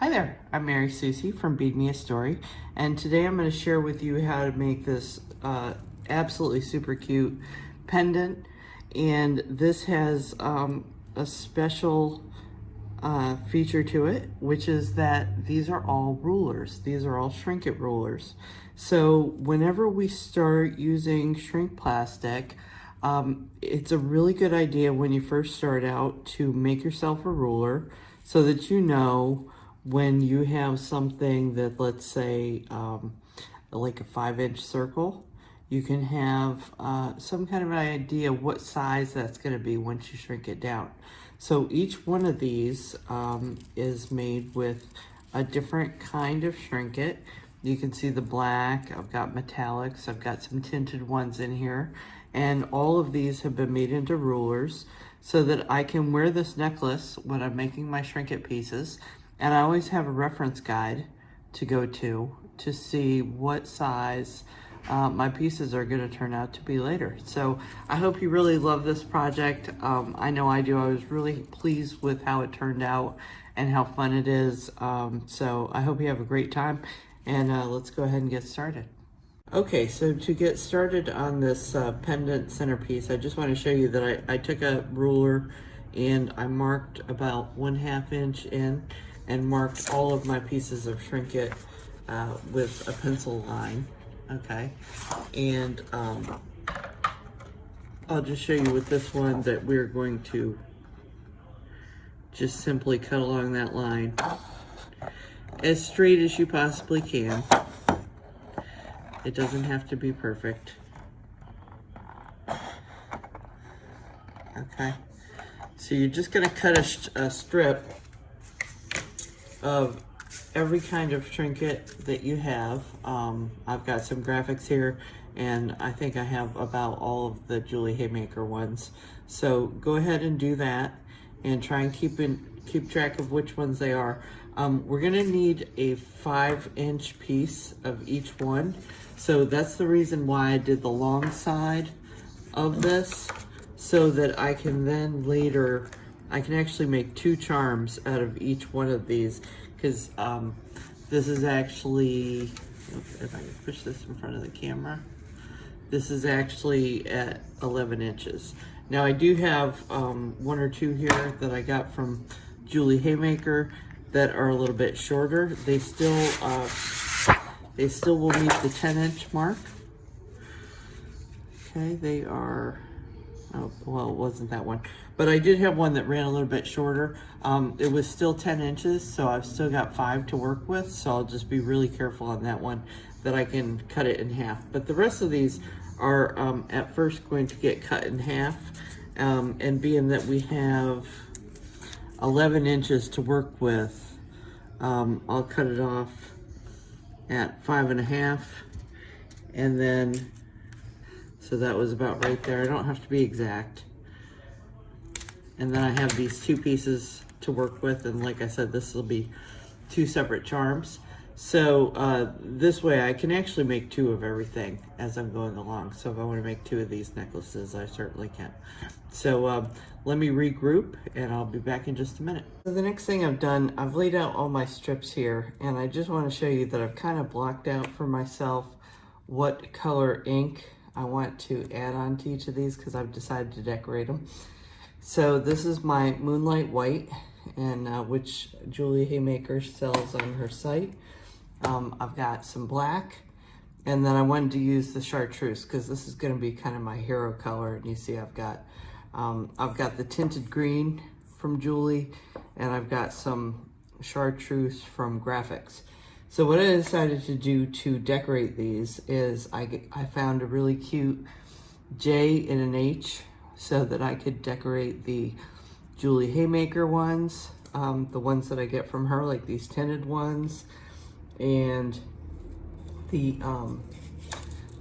Hi there, I'm Mary Susie from Bead Me a Story, and today I'm going to share with you how to make this absolutely super cute pendant. And this has a special feature to it, which is that these are all rulers. These are all Shrinket rulers. So whenever we start using shrink plastic, it's a really good idea when you first start out to make yourself a ruler so that you know when you have something that, let's say, like a 5-inch circle, you can have some kind of an idea what size that's going to be once you shrink it down. So each one of these is made with a different kind of Shrinket. You can see the black, I've got metallics, I've got some tinted ones in here, and all of these have been made into rulers so that I can wear this necklace when I'm making my Shrinket pieces. And I always have a reference guide to go to see what size my pieces are going to turn out to be later. So I hope you really love this project. I know I do. I was really pleased with how it turned out and how fun it is. So I hope you have a great time, and let's go ahead and get started. Okay, so to get started on this pendant centerpiece, I just want to show you that I took a ruler and I marked about 1/2 inch in and marked all of my pieces of Shrinket with a pencil line, okay? And I'll just show you with this one that we're going to just simply cut along that line as straight as you possibly can. It doesn't have to be perfect. Okay, so you're just gonna cut a strip of every kind of Shrinket that you have. I've got some graphics here, and I think I have about all of the Julie Haymaker ones. So go ahead and do that, and try and keep track of which ones they are. We're gonna need a 5-inch piece of each one. So that's the reason why I did the long side of this, so that I can then later, I can actually make 2 charms out of each one of these, because this is actually, if I can push this in front of the camera, this is actually at 11 inches. Now I do have 1 or 2 here that I got from Julie Haymaker that are a little bit shorter. They still will meet the 10-inch mark. Okay, they are, oh, well, it wasn't that one. But I did have one that ran a little bit shorter. It was still 10 inches, so I've still got 5 to work with. So I'll just be really careful on that one that I can cut it in half. But the rest of these are at first going to get cut in half. And being that we have 11 inches to work with, I'll cut it off at 5.5, and then, so that was about right there. I don't have to be exact. And then I have these 2 pieces to work with, and like I said, this will be 2 separate charms. So this way I can actually make 2 of everything as I'm going along. So if I want to make 2 of these necklaces, I certainly can. So let me regroup, and I'll be back in just a minute. So the next thing I've done, I've laid out all my strips here, and I just want to show you that I've kind of blocked out for myself what color ink I want to add on to each of these, because I've decided to decorate them. So this is my Moonlight White, and which Julie Haymaker sells on her site. I've got some black, and then I wanted to use the chartreuse because this is going to be kind of my hero color. And you see I've got the tinted green from Julie, and I've got some chartreuse from Graphics. So what I decided to do to decorate these is I found a really cute J and an H so that I could decorate the Julie Haymaker ones, the ones that I get from her, like these tinted ones, and the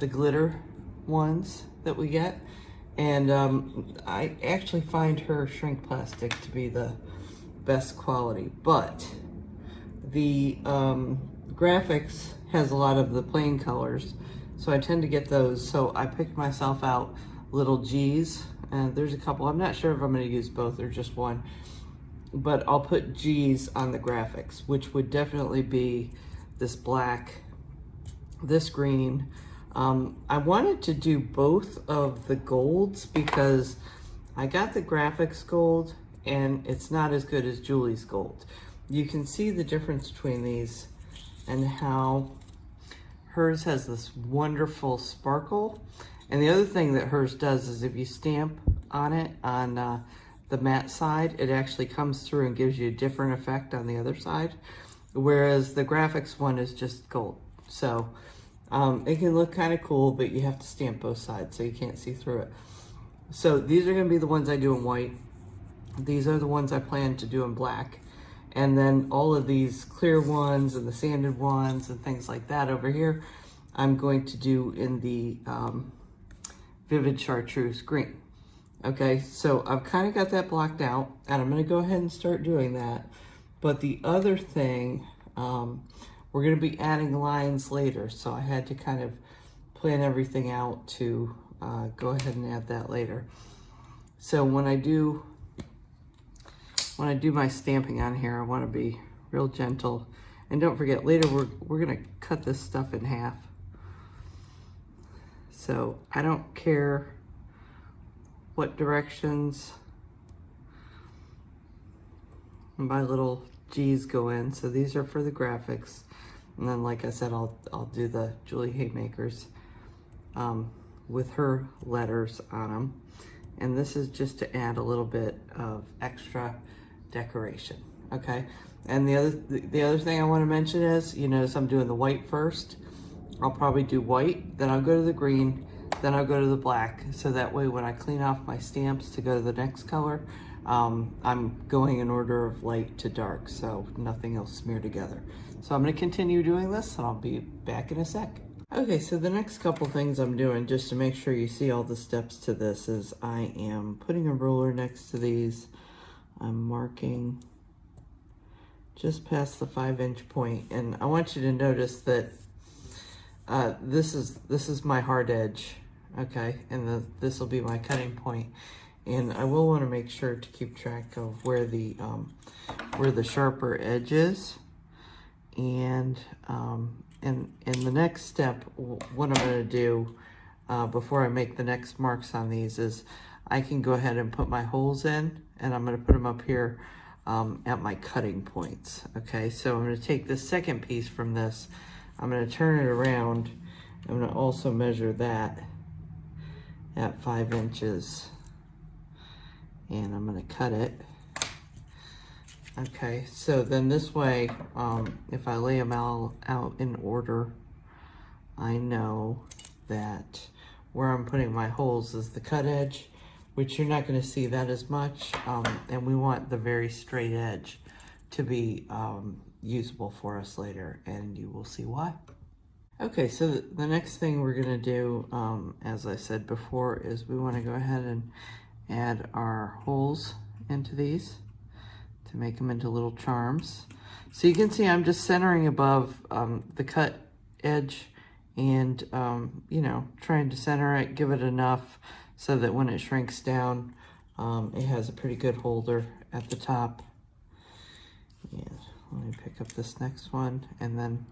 glitter ones that we get. And I actually find her shrink plastic to be the best quality, but the Graphics has a lot of the plain colors, so I tend to get those. So I picked myself out little G's, and there's a couple. I'm not sure if I'm going to use both or just one. but I'll put G's on the graphics, which would definitely be this black, this green. I wanted to do both of the golds because I got the graphics gold and it's not as good as Julie's gold. You can see the difference between these and how hers has this wonderful sparkle. And the other thing that hers does is if you stamp on it on the matte side, it actually comes through and gives you a different effect on the other side. Whereas the graphics one is just gold. So it can look kind of cool, but you have to stamp both sides so you can't see through it. So these are gonna be the ones I do in white. These are the ones I plan to do in black. And then all of these clear ones and the sanded ones and things like that over here, I'm going to do in the Vivid Chartreuse green. Okay, so I've kind of got that blocked out and I'm gonna go ahead and start doing that. But the other thing, we're gonna be adding lines later. So I had to kind of plan everything out to go ahead and add that later. So when I do my stamping on here, I want to be real gentle. And don't forget, later we're gonna cut this stuff in half. So I don't care what directions my little G's go in. So these are for the graphics. And then, like I said, I'll do the Julie Haymakers with her letters on them. And this is just to add a little bit of extra decoration, okay? And the other thing I want to mention is, you notice I'm doing the white first. I'll probably do white, then I'll go to the green, then I'll go to the black. So that way when I clean off my stamps to go to the next color, I'm going in order of light to dark, so nothing else smeared together. So I'm going to continue doing this and I'll be back in a sec. Okay, so the next couple things I'm doing, just to make sure you see all the steps to this, is I am putting a ruler next to these. I'm marking just past the 5-inch point, and I want you to notice that this is my hard edge, okay, and this will be my cutting point. And I will want to make sure to keep track of where the sharper edge is. And in the next step, what I'm going to do before I make the next marks on these is I can go ahead and put my holes in, and I'm going to put them up here at my cutting points. Okay, so I'm going to take this second piece from this, I'm going to turn it around. I'm going to also measure that at 5 inches, and I'm going to cut it. Okay, so then this way, if I lay them all out in order, I know that where I'm putting my holes is the cut edge, which you're not going to see that as much, and we want the very straight edge to be usable for us later, and you will see why. Okay, so the next thing we're going to do, as I said before, is we want to go ahead and add our holes into these to make them into little charms. So you can see I'm just centering above the cut edge and, you know, trying to center it, give it enough so that when it shrinks down, it has a pretty good holder at the top. And let me pick up this next one, and then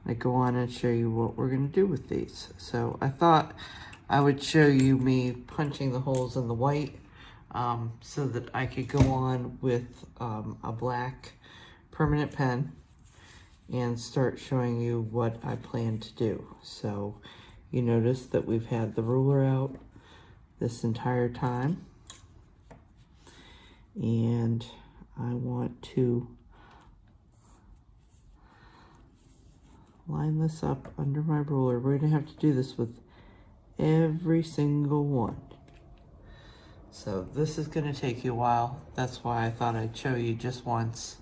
I go on and show you what we're going to do with these. So I thought I would show you me punching the holes in the white so that I could go on with a black permanent pen and start showing you what I plan to do. So you notice that we've had the ruler out this entire time, and I want to line this up under my ruler. We're going to have to do this with every single one. So this is going to take you a while. That's why I thought I'd show you just once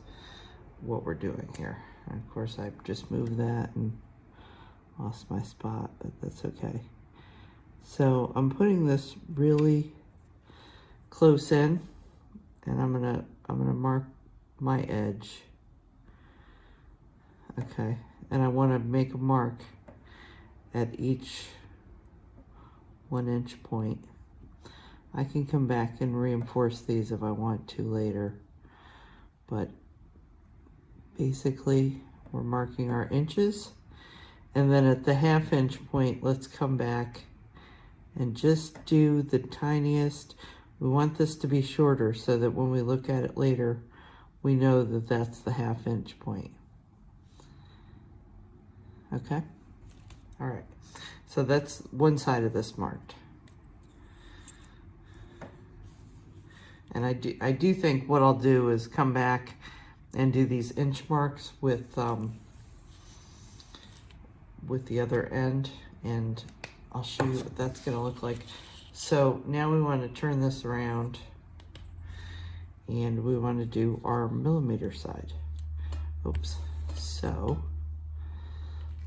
what we're doing here. And of course, I just moved that and lost my spot, but that's okay. So I'm putting this really close in, and I'm gonna mark my edge. Okay, and I want to make a mark at each 1-inch point. I can come back and reinforce these if I want to later, but basically we're marking our inches. And then at the 1/2 inch point, let's come back and just do the tiniest. We want this to be shorter so that when we look at it later, we know that that's the 1/2 inch point. Okay? All right. So that's one side of this marked. And I do think what I'll do is come back and do these inch marks with the other end, and I'll show you what that's going to look like. So now we want to turn this around, and we want to do our millimeter side. Oops. So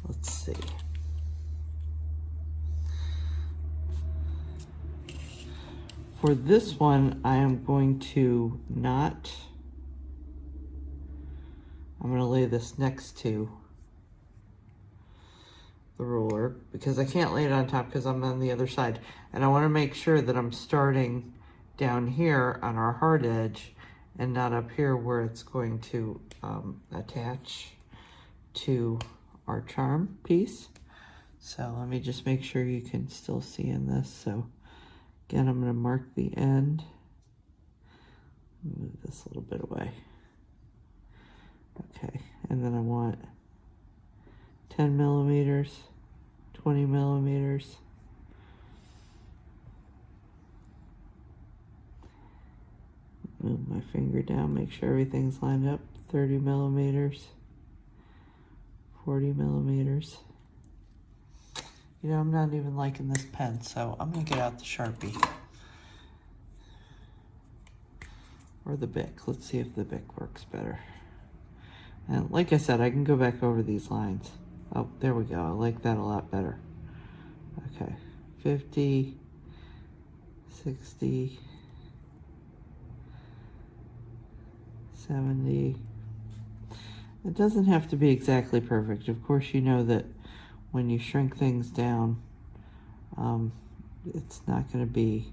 let's see. For this one, I am going to I'm going to lay this next to the ruler because I can't lay it on top because I'm on the other side. And I want to make sure that I'm starting down here on our hard edge and not up here where it's going to attach to our charm piece. So let me just make sure you can still see in this. So again, I'm going to mark the end. Move this a little bit away. Okay, and then I want 10 millimeters, 20 millimeters. Move my finger down, make sure everything's lined up. 30 millimeters, 40 millimeters. You know, I'm not even liking this pen, so I'm gonna get out the Sharpie. Or the Bic. Let's see if the Bic works better. And like I said, I can go back over these lines. Oh, there we go. I like that a lot better. Okay, 50, 60, 70. It doesn't have to be exactly perfect. Of course, you know that when you shrink things down, it's not going to be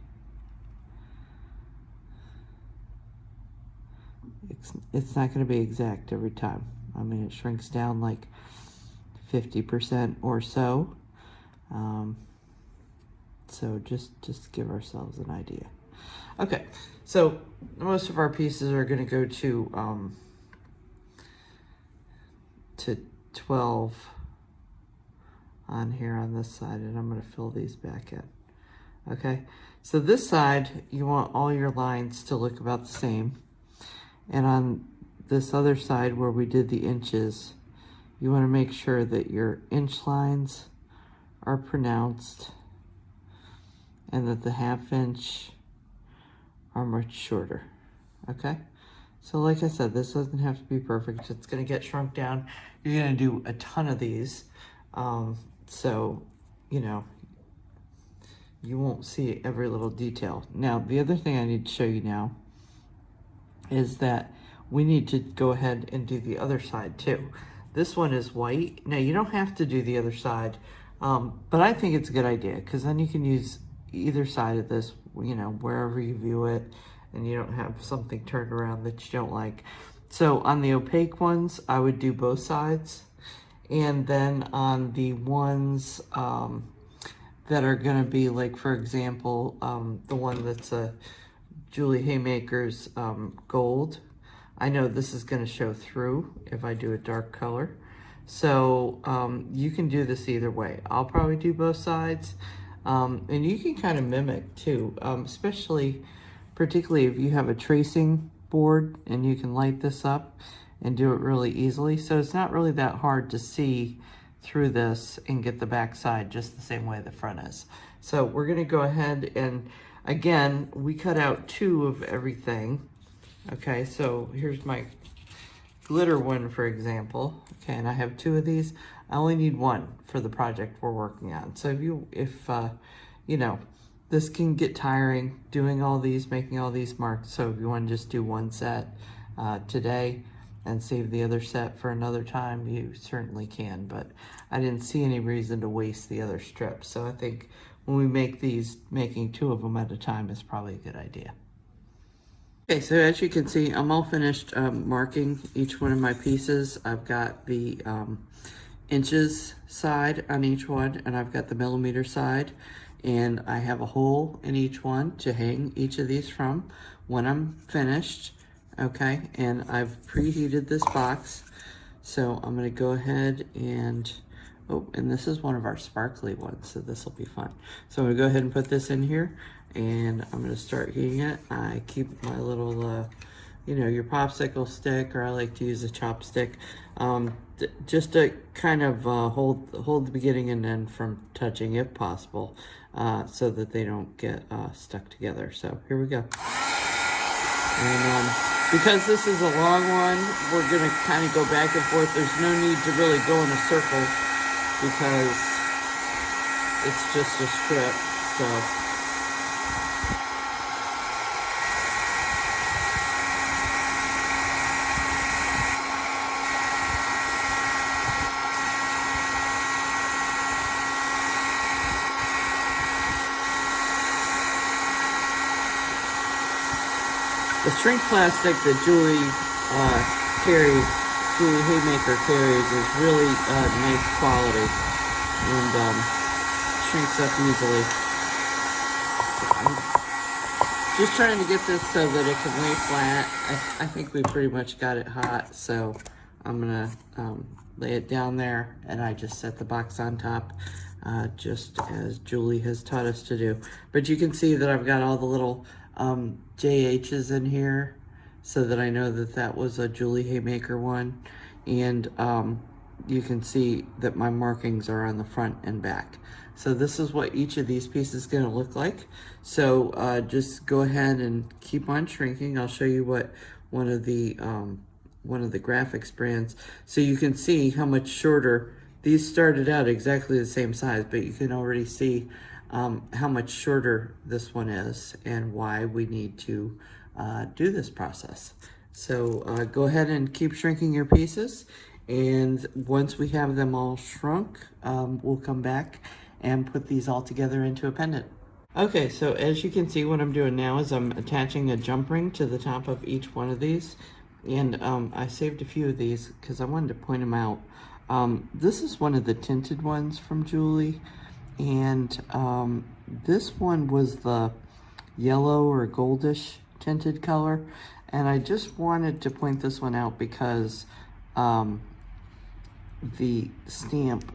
it's not going to be exact every time. I mean, it shrinks down like 50% or so. So just give ourselves an idea. Okay, so most of our pieces are going to go to 12 on here on this side, and I'm going to fill these back in. Okay, so this side, you want all your lines to look about the same. And on this other side where we did the inches, you want to make sure that your inch lines are pronounced and that the 1/2 inch are much shorter. Okay, so like I said, this doesn't have to be perfect. It's going to get shrunk down. You're going to do a ton of these, so you know you won't see every little detail. Now the other thing I need to show you now is that we need to go ahead and do the other side too. This one is white. Now you don't have to do the other side, but I think it's a good idea because then you can use either side of this, you know, wherever you view it, and you don't have something turned around that you don't like. So on the opaque ones, I would do both sides. And then on the ones that are gonna be like, for example, the one that's a Julie Haymaker's gold. I know this is going to show through if I do a dark color. So you can do this either way. I'll probably do both sides. And you can kind of mimic too, particularly if you have a tracing board and you can light this up and do it really easily. So it's not really that hard to see through this and get the back side just the same way the front is. So we're going to go ahead and again, we cut out 2 of everything. Okay, so here's my glitter one, for example. Okay, and I have 2 of these. I only need 1 for the project we're working on. So if you know, this can get tiring doing all these, making all these marks. So if you want to just do 1 set today and save the other set for another time, you certainly can. But I didn't see any reason to waste the other strips. So I think when we make these, making 2 of them at a time is probably a good idea. Okay, so as you can see, I'm all finished marking each one of my pieces. I've got the inches side on each one, and I've got the millimeter side, and I have a hole in each one to hang each of these from when I'm finished. Okay, and I've preheated this box, so I'm going to go ahead and, oh, and this is one of our sparkly ones, so this will be fun. So I'm going to go ahead and put this in here, and I'm going to start heating it. I keep my little, you know, your popsicle stick, or I like to use a chopstick, just to kind of hold the beginning and end from touching if possible, so that they don't get stuck together. So here we go. And because this is a long one, we're going to kind of go back and forth. There's no need to really go in a circle because it's just a strip. So the shrink plastic that Julie carries, Julie Haymaker carries, is really nice quality and shrinks up easily. I'm just trying to get this so that it can lay flat. I think we pretty much got it hot, so I'm gonna lay it down there, and I just set the box on top, just as Julie has taught us to do. But you can see that I've got all the little JHs in here, so that I know that that was a Julie Haymaker one, and you can see that my markings are on the front and back. So this is what each of these pieces is going to look like. So just go ahead and keep on shrinking. I'll show you what one of the graphics brands, so you can see how much shorter these started out exactly the same size, but you can already see how much shorter this one is and why we need to do this process. So go ahead and keep shrinking your pieces, and once we have them all shrunk, we'll come back and put these all together into a pendant. Okay, so as you can see, what I'm doing now is I'm attaching a jump ring to the top of each one of these, and I saved a few of these because I wanted to point them out. This is one of the tinted ones from Julie, and this one was the yellow or goldish tinted color, and I just wanted to point this one out because the stamp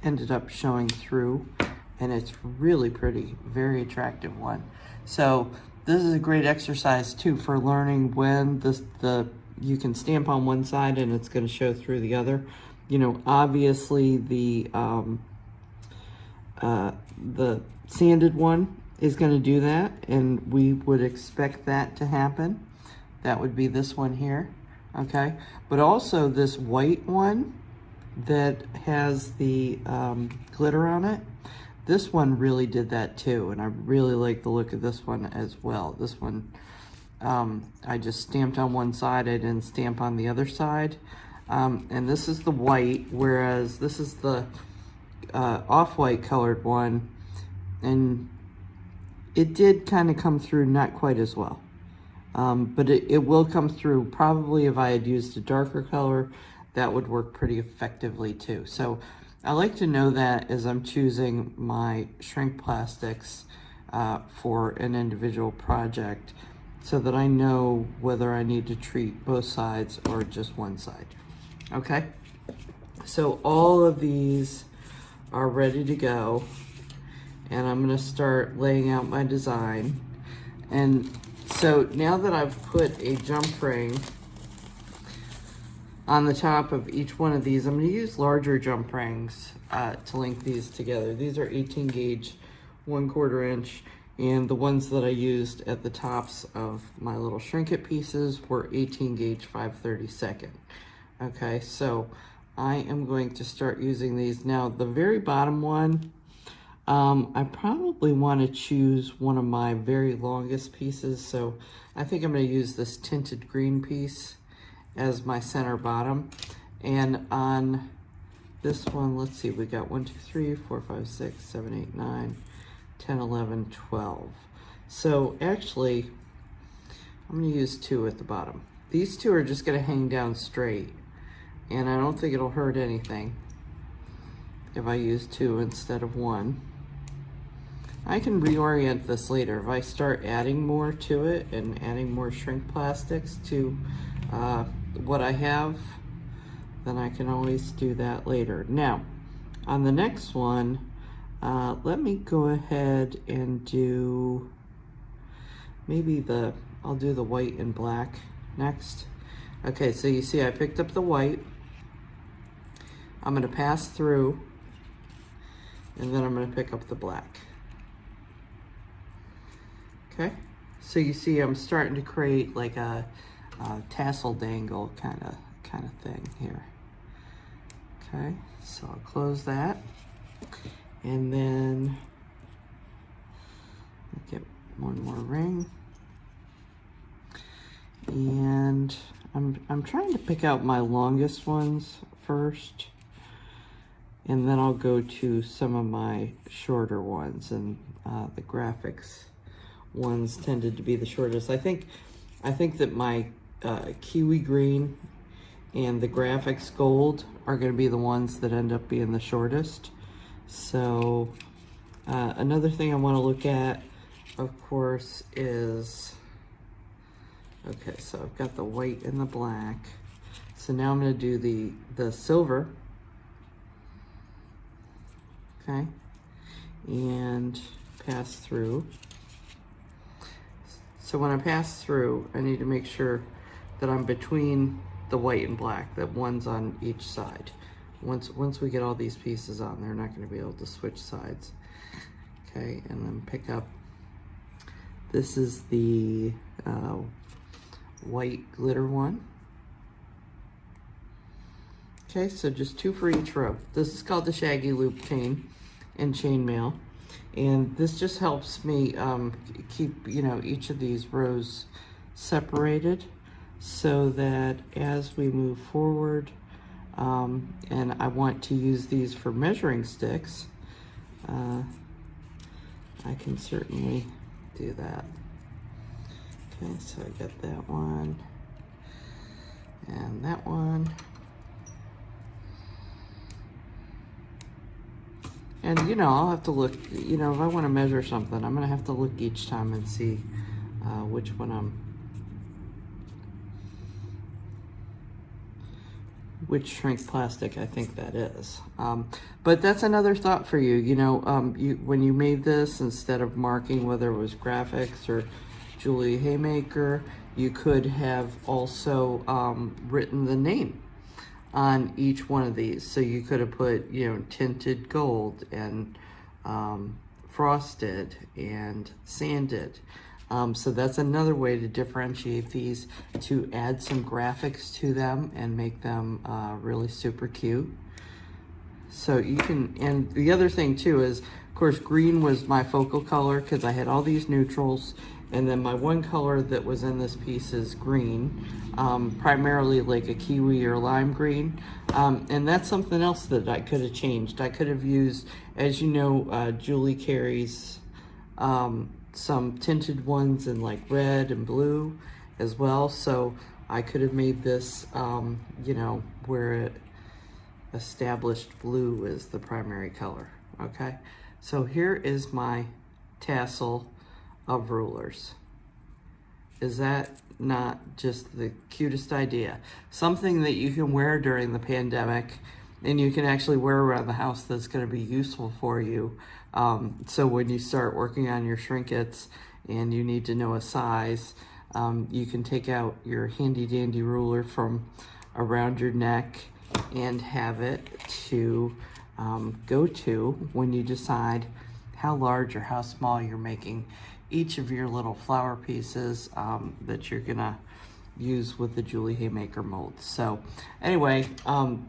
ended up showing through, and it's really pretty, very attractive one. So this is a great exercise too for learning when you can stamp on one side and it's going to show through the other. You know, obviously the sanded one is going to do that, and we would expect that to happen. That would be this one here, okay? But also this white one that has the glitter on it, this one really did that too, and I really like the look of this one as well. This one, I just stamped on one side, I didn't stamp on the other side. And this is the white, whereas this is the off-white colored one, and it did kind of come through not quite as well. But it will come through. Probably if I had used a darker color, that would work pretty effectively too. So I like to know that as I'm choosing my shrink plastics for an individual project, so that I know whether I need to treat both sides or just one side. Okay, so all of these are ready to go, and I'm going to start laying out my design. And so now that I've put a jump ring on the top of each one of these, I'm going to use larger jump rings to link these together. These are 18 gauge, 1/4 inch, and the ones that I used at the tops of my little Shrinket pieces were 18 gauge 5/32. Okay, so I am going to start using these. Now, the very bottom one, I probably want to choose one of my very longest pieces, so I think I'm going to use this tinted green piece as my center bottom. And on this one, let's see, we got 1, 2, 3, 4, 5, 6, 7, 8, 9, 10, 11, 12. So actually, I'm gonna use 2 at the bottom. These 2 are just gonna hang down straight, and I don't think it'll hurt anything if I use 2 instead of 1. I can reorient this later. If I start adding more to it and adding more shrink plastics to what I have, then I can always do that later. Now, on the next one, let me go ahead and do maybe I'll do the white and black next. Okay, so you see I picked up the white. I'm gonna pass through, and then I'm gonna pick up the black. Okay, so you see I'm starting to create like a tassel dangle kind of thing here. Okay, so I'll close that, and then get one more ring, and I'm trying to pick out my longest ones first, and then I'll go to some of my shorter ones, and the graphics ones tended to be the shortest. I think that my kiwi green and the graphics gold are going to be the ones that end up being the shortest. So another thing I want to look at, of course, is, okay, so I've got the white and the black. So now I'm going to do the silver. Okay, and pass through. So when I pass through, I need to make sure that I'm between the white and black, that one's on each side. Once we get all these pieces on, they're not going to be able to switch sides. Okay, and then pick up, this is the white glitter one. Okay, so just 2 for each row. This is called the Shaggy Loop chain and chainmail, and this just helps me keep, you know, each of these rows separated, so that as we move forward, and I want to use these for measuring sticks, I can certainly do that. Okay, so I got that one and that one. And, you know, I'll have to look, you know, if I want to measure something, I'm going to have to look each time and see which one which shrink plastic I think that is. But that's another thought for you. You know, when you made this, instead of marking whether it was graphics or Julie Haymaker, you could have also written the name on each one of these. So you could have put, you know, tinted gold and frosted and sanded. So that's another way to differentiate these, to add some graphics to them and make them really super cute. So you can, and the other thing too is, of course, green was my focal color because I had all these neutrals, and then my one color that was in this piece is green, primarily like a kiwi or lime green. And that's something else that I could have changed. I could have used, as you know, Julie carries some tinted ones in like red and blue as well. So I could have made this, you know, where it established blue is the primary color. Okay, so here is my tassel of rulers. Is that not just the cutest idea? Something that you can wear during the pandemic, and you can actually wear around the house that's going to be useful for you. So when you start working on your shrinkets and you need to know a size, you can take out your handy dandy ruler from around your neck and have it to go to when you decide how large or how small you're making each of your little flower pieces that you're gonna use with the Julie Haymaker mold. So anyway,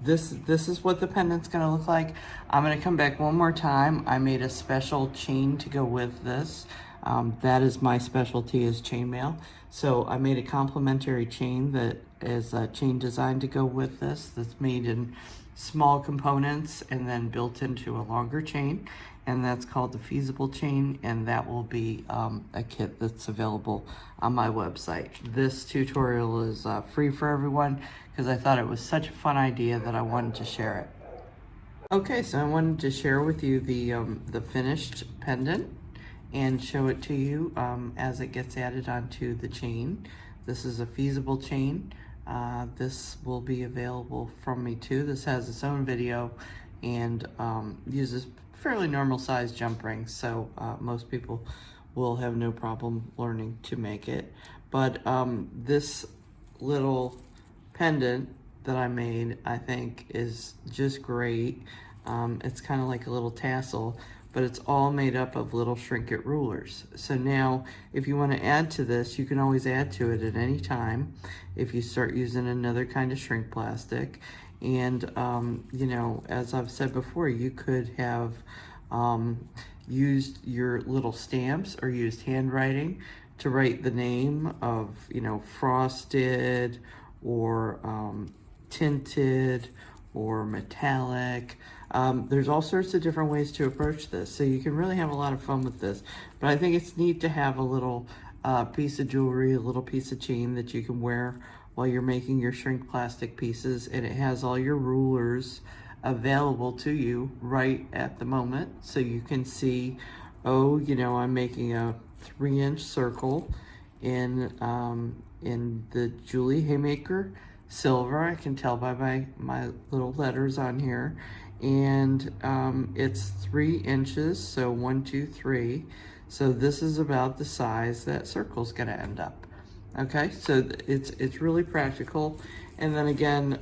this is what the pendant's gonna look like. I'm gonna come back one more time. I made a special chain to go with this. That is my specialty, is chainmail. So I made a complimentary chain that is a chain designed to go with this, that's made in small components and then built into a longer chain. and that's called the Feasible Chain, and that will be a kit that's available on my website. This tutorial is free for everyone because I thought it was such a fun idea that I wanted to share it. Okay, so I wanted to share with you the finished pendant and show it to you as it gets added onto the chain. This is a feasible chain. This will be available from me too. This has its own video and uses fairly normal size jump rings, so most people will have no problem learning to make it. But this little pendant that I made, I think, is just great. It's kind of like a little tassel, but it's all made up of little Shrinket Rulers. So now, if you want to add to this, you can always add to it at any time if you start using another kind of shrink plastic. And, you know, as I've said before, you could have used your little stamps or used handwriting to write the name of, you know, frosted or tinted or metallic. There's all sorts of different ways to approach this, so you can really have a lot of fun with this. But I think it's neat to have a little piece of jewelry, a little piece of chain that you can wear while you're making your shrink plastic pieces, and it has all your rulers available to you right at the moment, so you can see, oh, you know, I'm making a 3-inch circle in the Julie Haymaker silver. I can tell by my little letters on here, and it's 3 inches, so 1, 2, 3. So this is about the size that circle's going to end up. Okay, so it's really practical. And then again,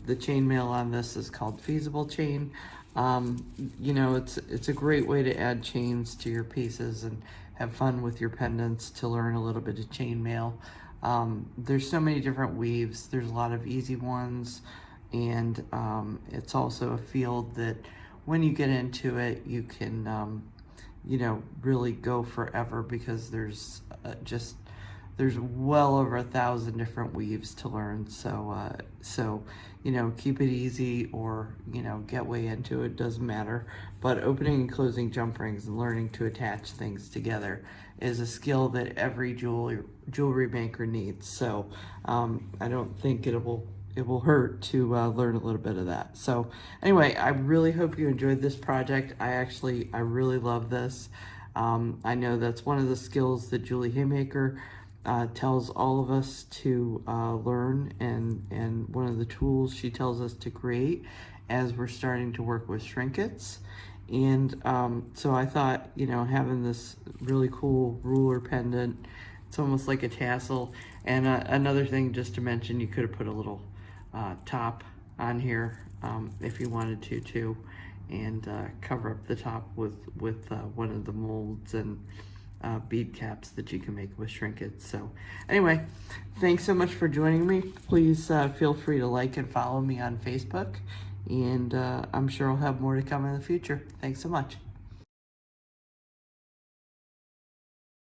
the chainmail on this is called Feasible Chain. You know, it's a great way to add chains to your pieces and have fun with your pendants, to learn a little bit of chainmail. There's so many different weaves. There's a lot of easy ones, and it's also a field that when you get into it, you can, you know, really go forever, because there's there's well over 1,000 different weaves to learn. So, you know, keep it easy, or, you know, get way into it, doesn't matter. But opening and closing jump rings and learning to attach things together is a skill that every jewelry maker needs. So I don't think it will hurt to learn a little bit of that. So anyway, I really hope you enjoyed this project. I really love this. I know that's one of the skills that Julie Haymaker tells all of us to learn, and one of the tools she tells us to create as we're starting to work with Shrinkets. And so I thought, you know, having this really cool ruler pendant, it's almost like a tassel. And another thing just to mention, you could have put a little top on here if you wanted to too, and cover up the top with one of the molds and bead caps that you can make with Shrinkets. So anyway, thanks so much for joining me. Please feel free to like and follow me on Facebook, and I'm sure I'll have more to come in the future. Thanks so much.